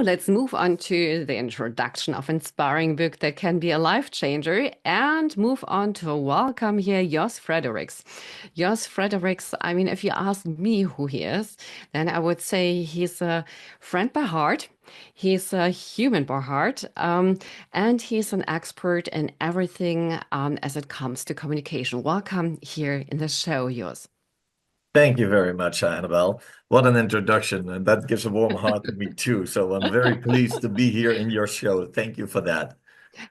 let's move on to the introduction of inspiring book that can be a life changer and move on to welcome here Jos Frederiks. Jos Frederiks, I mean, if you ask me who he is, then I would say he's a friend by heart. He's a human by heart, and he's an expert in everything as it comes to communication. Welcome here in the show, Jos. Thank you very much, Annabelle. What an introduction, and that gives a warm heart to me too. So I'm very pleased to be here in your show. Thank you for that.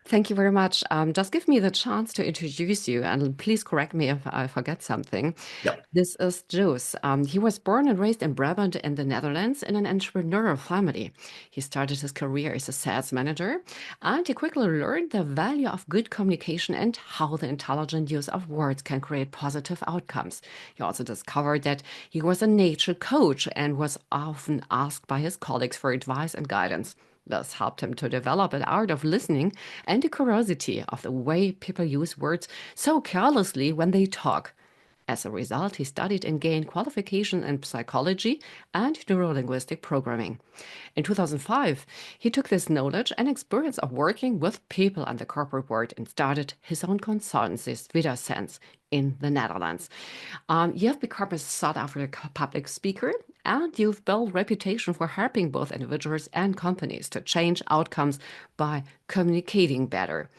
Thank you very much. Just give me the chance to introduce you, and please correct me if I forget something. Yeah. This is Jos. He was born and raised in Brabant in the Netherlands in an entrepreneurial family. He started his career as a sales manager, and he quickly learned the value of good communication and how the intelligent use of words can create positive outcomes. He also discovered that he was a nature coach and was often asked by his colleagues for advice and guidance. This helped him to develop an art of listening and a curiosity of the way people use words so carelessly when they talk. As a result, he studied and gained qualification in psychology and neurolinguistic programming. In 2005, he took this knowledge and experience of working with people in the corporate world and started his own consultancy, Sense, in the Netherlands. You have become a sought-after public speaker, and you've built a reputation for helping both individuals and companies to change outcomes by communicating better.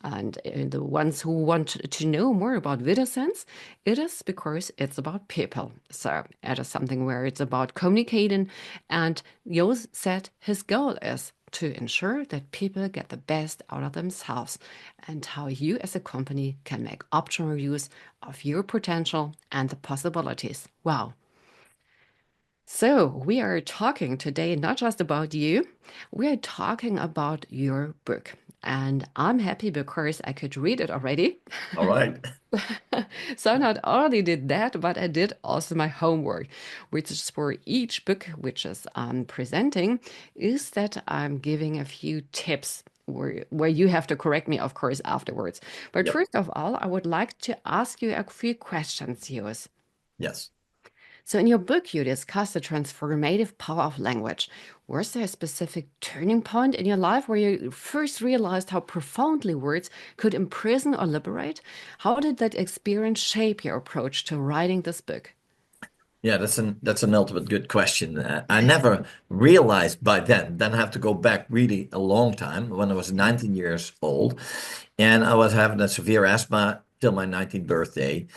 And the ones who want to know more about Sense, it is because it's about people. So it is something where it's about communicating. And Jos said his goal is to ensure that people get the best out of themselves and how you as a company can make optimal use of your potential and the possibilities. Wow. So, we are talking today not just about you, we are talking about your book. And I'm happy because I could read it already. All right. So, not only did that, but I did also my homework, which is for each book which is presenting, is that I'm giving a few tips. Where you have to correct me, of course, afterwards. But Yep. first of all, I would like to ask you a few questions, Hughes. Yes. So, in your book, you discuss the transformative power of language. Was there a specific turning point in your life where you first realized how profoundly words could imprison or liberate? How did that experience shape your approach to writing this book? Yeah, that's an ultimate good question. I never realized by then. Then I have to go back really a long time when I was 19 years old, and I was having a severe asthma till my 19th birthday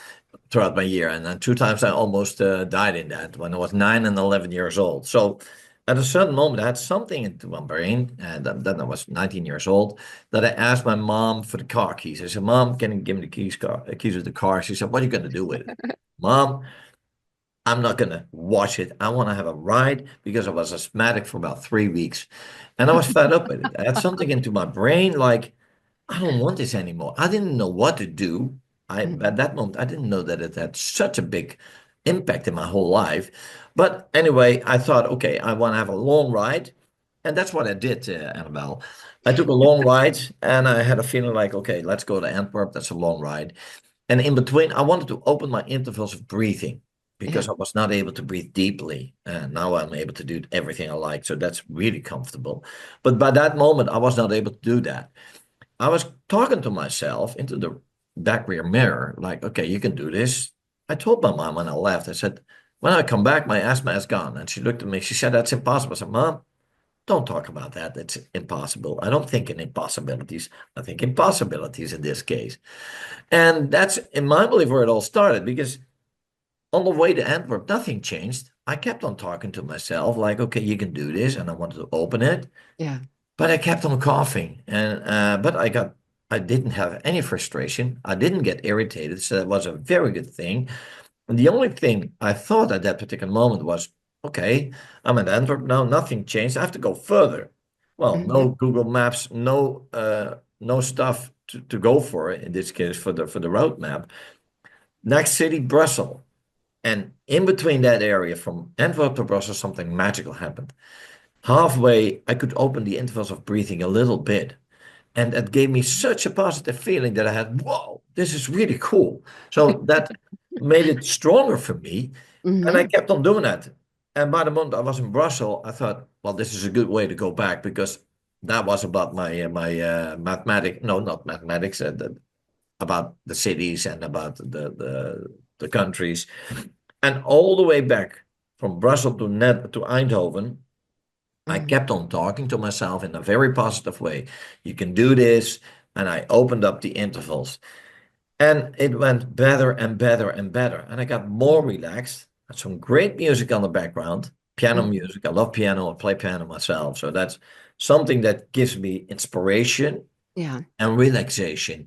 throughout my year, and then two times I almost died in that when I was 9 and 11 years old. So at a certain moment, I had something into my brain, and then I was 19 years old, that I asked my mom for the car keys. I said, "Mom, can you give me the keys of the car?" She said, "What are you going to do with it?" Mom, I'm not going to watch it. I want to have a ride because I was asthmatic for about 3 weeks and I was fed up with it. I had something into my brain like, I don't want this anymore. I didn't know what to do. At Mhm. that moment, I didn't know that it had such a big impact in my whole life. But anyway, I thought, okay, I want to have a long ride. And that's what I did, Annabelle. I took a long ride and I had a feeling like, okay, let's go to Antwerp. That's a long ride. And in between, I wanted to open my intervals of breathing Yeah. because I was not able to breathe deeply. And now I'm able to do everything I like. So that's really comfortable. But by that moment, I was not able to do that. I was talking to myself into the back rear mirror, like, okay, you can do this. I told my mom when I left, I said, when I come back, my asthma is gone. And she looked at me, she said, that's impossible. I said, Mom, don't talk about that. It's impossible. I don't think in impossibilities. I think in possibilities in this case. And that's, in my belief, where it all started because on the way to Antwerp, nothing changed. I kept on talking to myself, like, okay, you can do this. And I wanted to open it. Yeah. But I kept on coughing, and but I didn't have any frustration. I didn't get irritated, so that was a very good thing. And the only thing I thought at that particular moment was, okay, I'm at Antwerp now. Nothing changed. I have to go further. Well, no Mhm. Google Maps, no stuff to go for in this case for the road map. Next city, Brussels, and in between that area from Antwerp to Brussels, something magical happened. Halfway, I could open the intervals of breathing a little bit. And that gave me such a positive feeling that I had, whoa, this is really cool. So that made it stronger for me. And I Mhm. kept on doing that. And by the moment I was in Brussels, I thought, well, this is a good way to go back because that was about my mathematics. No, not mathematics. About the cities and about the countries, and all the way back from Brussels to Eindhoven. I Mhm. kept on talking to myself in a very positive way. You can do this, and I opened up the intervals. And it went better and better and better. And I got more Yeah. relaxed. Had some great music on the background, piano Mhm. music. I love piano. I play piano myself. So that's something that gives me inspiration Yeah. and relaxation.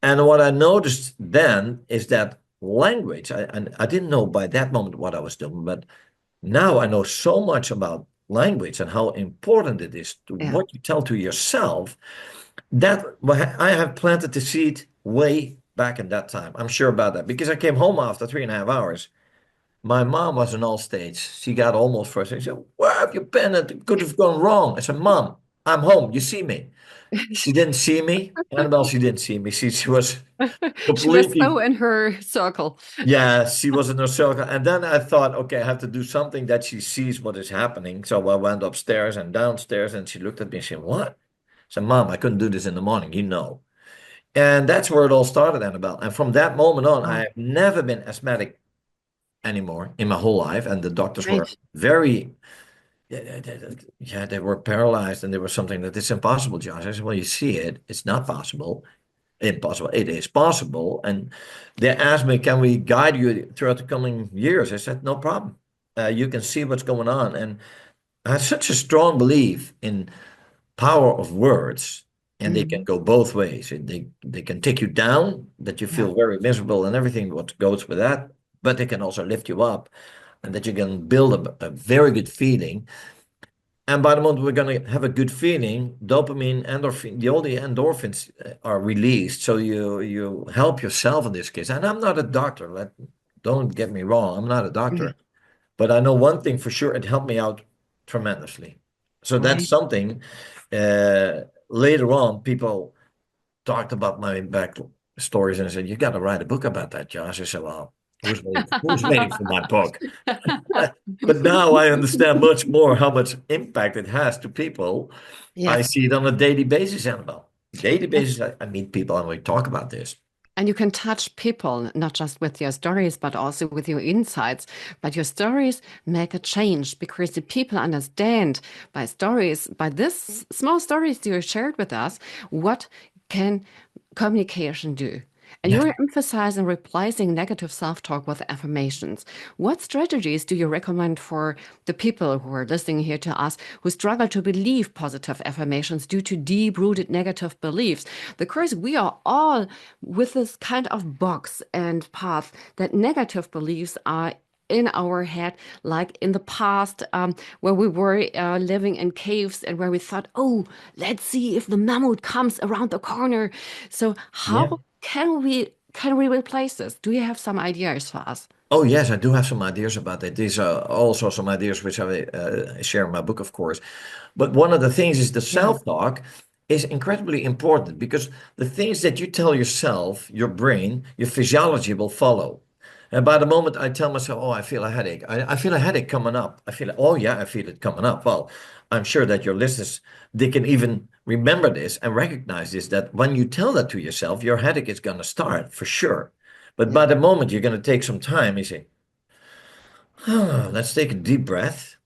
And what I noticed then is that language, and I didn't know by that moment what I was doing, but now I know so much about language and how important it is to Yeah. what you tell to yourself that I have planted the seed way back in that time. I'm sure about that because I came home after 3.5 hours. My mom was in all states. She got almost frustrated. She said, "Where have you been? It could have gone wrong." I said, "Mom, I'm home. You see me." She didn't see me. Annabelle, she didn't see me. She was She was so completely, in her circle. yeah, she was in her circle. And then I thought, okay, I have to do something that she sees what is happening. So I went upstairs and downstairs and she looked at me and said, "What?" I said, "Mom, I couldn't do this in the morning, you know." And that's where it all started, Annabelle. And from that moment on, I Wow. have never been asthmatic anymore in my whole life. And the doctors were Great. very, yeah, they were paralyzed and they were something that it's impossible, Josh. I said, "Well, you see it. It's not possible. Impossible. It is possible." And they asked me, "Can we guide you throughout the coming years?" I said, "No problem. You can see what's going on." And I had such a strong belief in power of words, and they can Mhm. go both ways. They can take you down, that you Yeah. feel very miserable and everything what goes with that, but they can also lift you up, and that you can build a very good feeling. And by the moment we're going to have a good feeling, dopamine, endorphin, all the endorphins are released. So you help yourself in this case. And I'm not a doctor. Don't get me wrong. I'm not a Mhm. doctor. But I know one thing for sure, it helped me out tremendously. So that's Right. something. Later on, people talked about my back stories and said, "You got to write a book about that, Josh." I said, "Well, who's waiting for my book?" But now I understand much more how much impact it has to people. I Yes. see it on a daily basis, Annabelle. Daily Yes. basis, I meet people and we talk about this. And you can touch people, not just with your stories, but also with your insights. But your stories make a change because the people understand by stories, by this small stories you shared with us, what can communication do? And Yes. you're emphasizing replacing negative self-talk with affirmations. What strategies do you recommend for the people who are listening here to us who struggle to believe positive affirmations due to deep-rooted negative beliefs? Because we are all with this kind of box and path that negative beliefs are in our head, like in the past, where we were living in caves and where we thought, oh, let's see if the mammoth comes around the corner. So Yeah. how can we replace this? Do you have some ideas for us? Oh, yes, I do have some ideas about that. These are also some ideas which I share in my book, of course. But one of the things is the Yeah, self-talk is incredibly important because the things that you tell yourself, your brain, your physiology will follow. And by the moment I tell myself, "Oh, I feel a headache. I feel a headache coming up." I feel, "Oh, yeah, I feel it coming up." Well, I'm sure that your listeners, they can even remember this and recognize this, that when you tell that to yourself, your headache is going to start for sure. But yeah, by the moment you're going to take some time, you say, let's take a deep breath.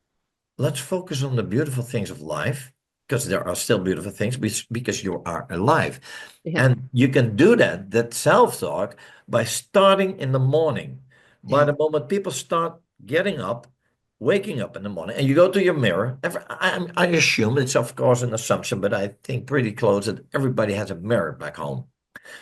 Let's focus on the beautiful things of life because there are still beautiful things because you are alive. yeah, And you can do that self-talk by starting in the morning. By yeah, the moment people start getting up, waking up in the morning, and you go to your mirror, I assume it's of course an assumption, but I think pretty close that everybody has a mirror back home.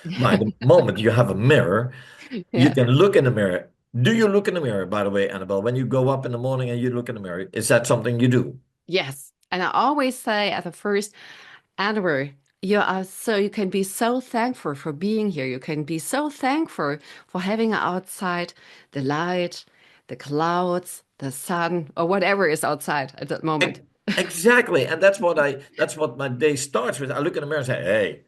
By the moment you have a mirror, you yeah. can look in the mirror. Do you look in the mirror, by the way, Annabelle? When you go up in the morning and you look in the mirror, is that something you do? Yes. And I always say at the first, Edward, you can be so thankful for being here. You can be so thankful for having outside the light, the clouds, the sun, or whatever is outside at that moment. Ex- Exactly. And that's what my day starts with. I look in the mirror and say, "Hey,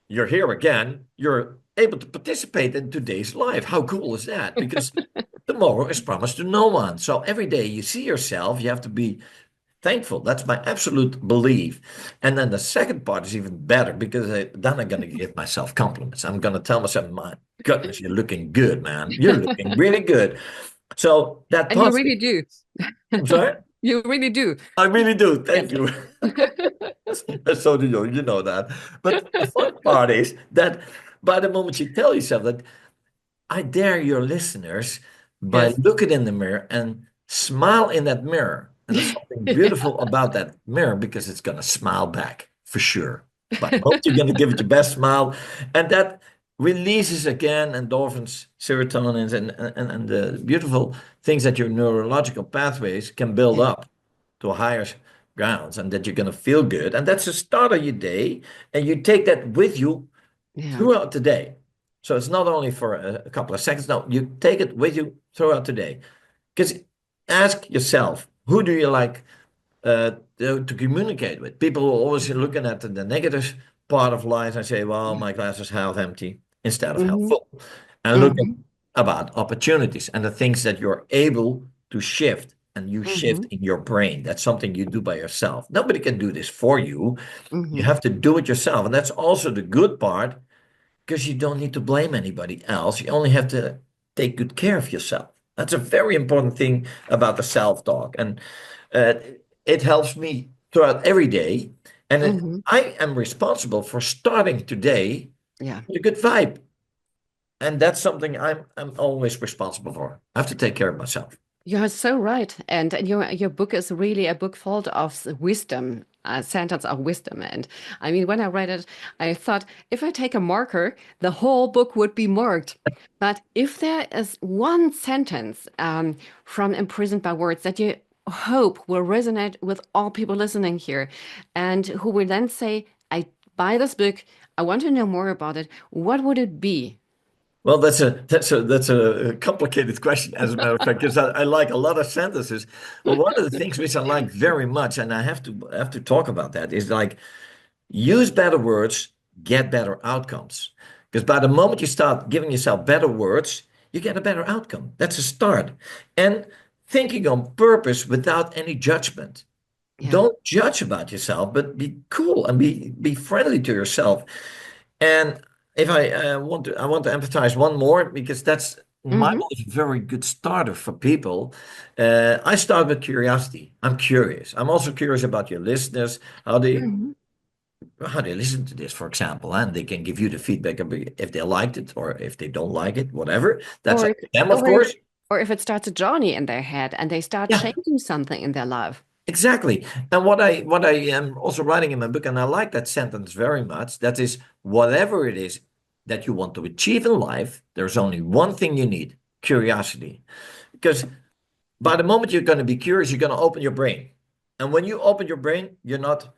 you're here again. You're able to participate in today's life. How cool is that?" Because tomorrow is promised to no one. So every day you see yourself, you have to be thankful. That's my absolute belief. And then the second part is even better because then I'm going to give myself compliments. I'm going to tell myself, my goodness, you're looking good, man. You're looking really good. So that And you positive, really do. I'm sorry? You really do. I really do. Yes. Thank you. So do you. You know that. But the fun part is that by the moment you tell yourself that, I dare your listeners by Yes. looking in the mirror and smile in that mirror. And there's something beautiful about that mirror because it's going to smile back for sure. But I hope you're going to give it your best smile. And that releases again endorphins, serotonins, and the beautiful things that your neurological pathways can build Yeah. up to higher grounds and that you're going to feel good. And that's the start of your day. And you take that with you Yeah. throughout the day. So it's not only for a couple of seconds. No, you take it with you throughout the day. Because ask yourself, who do you like to communicate with? People who are always looking at the negative part of life and say, well, Yeah. my glass is half empty instead of half Hmm. full. And looking Hmm. about opportunities and the things that you're able to shift and you shift Hmm. in your brain. That's something you do by yourself. Nobody can do this for you. You Hmm. have to do it yourself. And that's also the good part because you don't need to blame anybody else. You only have to take good care of yourself. That's a very important thing about the self-talk, and uh, it helps me throughout every day. And Hmm. I am responsible for starting today Yeah. with a good vibe, and that's something I'm always responsible for. I have to take care of myself. You're so right. And your book is really a book full of wisdom, a sentence of wisdom. And I mean, when I read it, I thought if I take a marker, the whole book would be marked. But if there is one sentence from Imprisoned by Words that you hope will resonate with all people listening here, and who will then say, I buy this book, I want to know more about it, what would it be? Well, that's a complicated question, as a matter of fact, because I like a lot of sentences. But one of the things which I like very much, and I have to talk about that, is like use better words, get better outcomes. Because by the moment you start giving yourself better words, you get a better outcome. That's a start. And thinking on purpose without any judgment. Yeah. Don't judge about yourself, but be cool and be friendly to yourself. And if I want to emphasize one more because that's my Hmm. belief, a very good starter for people. I start with curiosity. I'm curious. I'm also curious about your listeners, Hmm. how they listen to this, for example, and they can give you the feedback if they liked it or if they don't like it, whatever. That's Or up if, to them, of or if, course. or if it starts a journey in their head and they start Yeah, changing something in their life. exactly. And what I am also writing in my book, and I like that sentence very much, that is whatever it is that you want to achieve in life, there's only one thing you need, curiosity. Because by the moment you're going to be curious, you're going to open your brain. And when you open your brain, you're not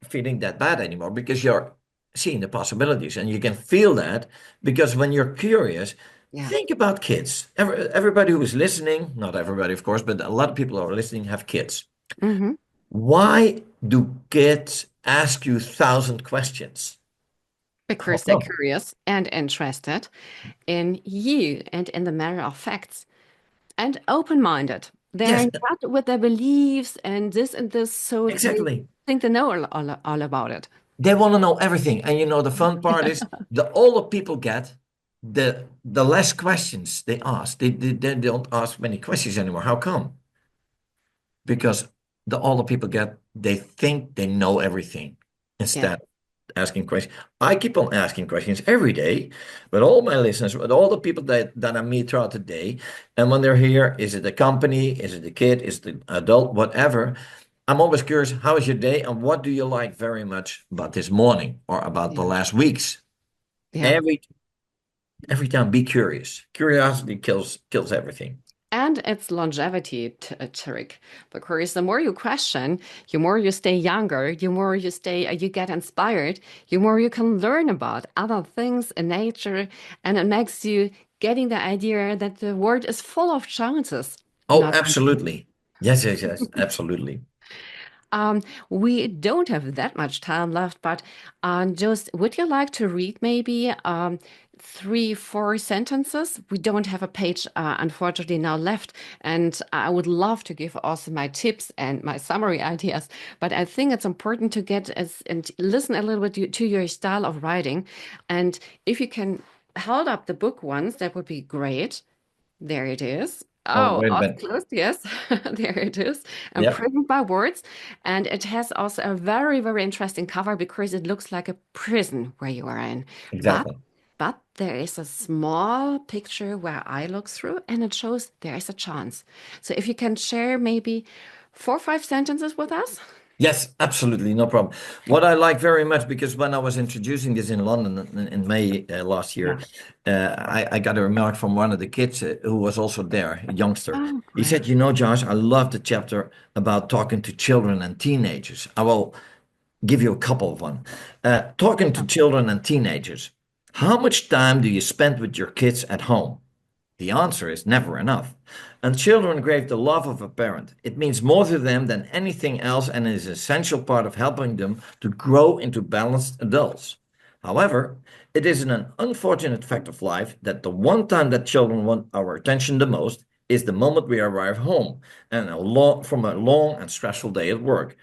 feeling that bad anymore because you're seeing the possibilities and you can feel that because when you're curious, Yeah. think about kids. Everybody who is listening, not everybody, of course, but a lot of people who are listening have kids. Hmm. Why do kids ask you 1,000 questions? How Because they're come? curious and interested in you and in the matter of facts and open-minded. They're Yes, not with their beliefs and this, so they exactly. think they know all about it. They want to know everything. And the fun part is the older people get, the less questions they ask. They don't ask many questions anymore. How come? Because the older people get, they think they know everything Yeah. instead of asking questions. I keep on asking questions every day with all my listeners, with all the people that I meet throughout the day. And when they're here, is it the company? Is it the kid? Is it the adult? Whatever. I'm always curious, how is your day? And what do you like very much about this morning or about the Yeah. last weeks? Yeah. Every time, be curious. Curiosity kills everything. And it's longevity trick because the more you question, the more you stay younger, the more you get inspired, the more you can learn about other things in nature, and it makes you getting the idea that the world is full of chances. Oh, Not absolutely. Yes, yes, yes, absolutely. we don't have that much time left, but just would you like to read maybe three, four sentences. We don't have a page, unfortunately, now left. And I would love to give also my tips and my summary ideas. But I think it's important to get as and listen a little bit to your style of writing. And if you can hold up the book once, that would be great. There it is. Oh, Oh, wait a all minute. closed. Yes, there it is. Yeah, Imprisoned by words. And it has also a very, very interesting cover because it looks like a prison where you are in. But exactly. but there is a small picture where I look through and it shows there is a chance. So if you can share maybe four or five sentences with us. Yes, absolutely, no problem. What I like very much, because when I was introducing this in London in May last year, Yeah. I got a remark from one of the kids who was also there, a youngster. Oh, He said, great. "You know, Josh, I love the chapter about talking to children and teenagers. I will give you a couple of one. Talking to Oh, children and teenagers. How much time do you spend with your kids at home? The answer is never enough. And children crave the love of a parent. It means more to them than anything else and is an essential part of helping them to grow into balanced adults. However, it is an unfortunate fact of life that the one time that children want our attention the most is the moment we arrive home and from a long and stressful day at work.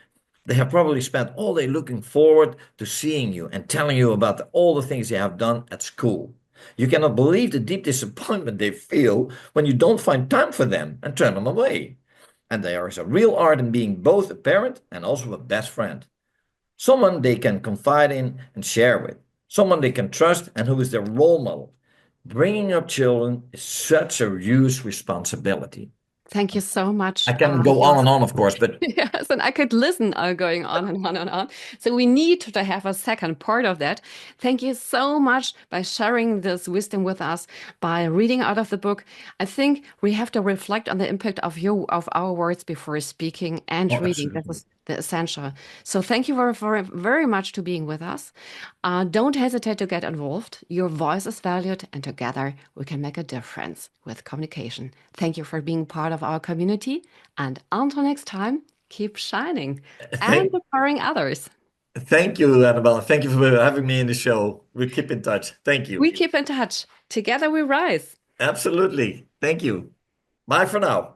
They have probably spent all day looking forward to seeing you and telling you about all the things you have done at school. You cannot believe the deep disappointment they feel when you don't find time for them and turn them away. And there is a real art in being both a parent and also a best friend. Someone they can confide in and share with. Someone they can trust and who is their role model. Bringing up children is such a huge responsibility. thank you so I much, can go on Jos. and on, of course, but Yes, and I could listen going on and on and on. So we need to have a second part of that. Thank you so much by sharing this wisdom with us, by reading out of the book. I think we have to reflect on the impact of our words before speaking and oh, reading. That absolutely. was the essential. So thank you very much to being with us. Don't hesitate to get involved. Your voice is valued, and together we can make a difference with communication. Thank you for being part of our community. And until next time, keep shining and Thank, empowering others. thank you, Annabelle. Thank you for having me in the show. We keep in touch. Thank you. We keep in touch. Together we rise. Absolutely. Thank you. Bye for now.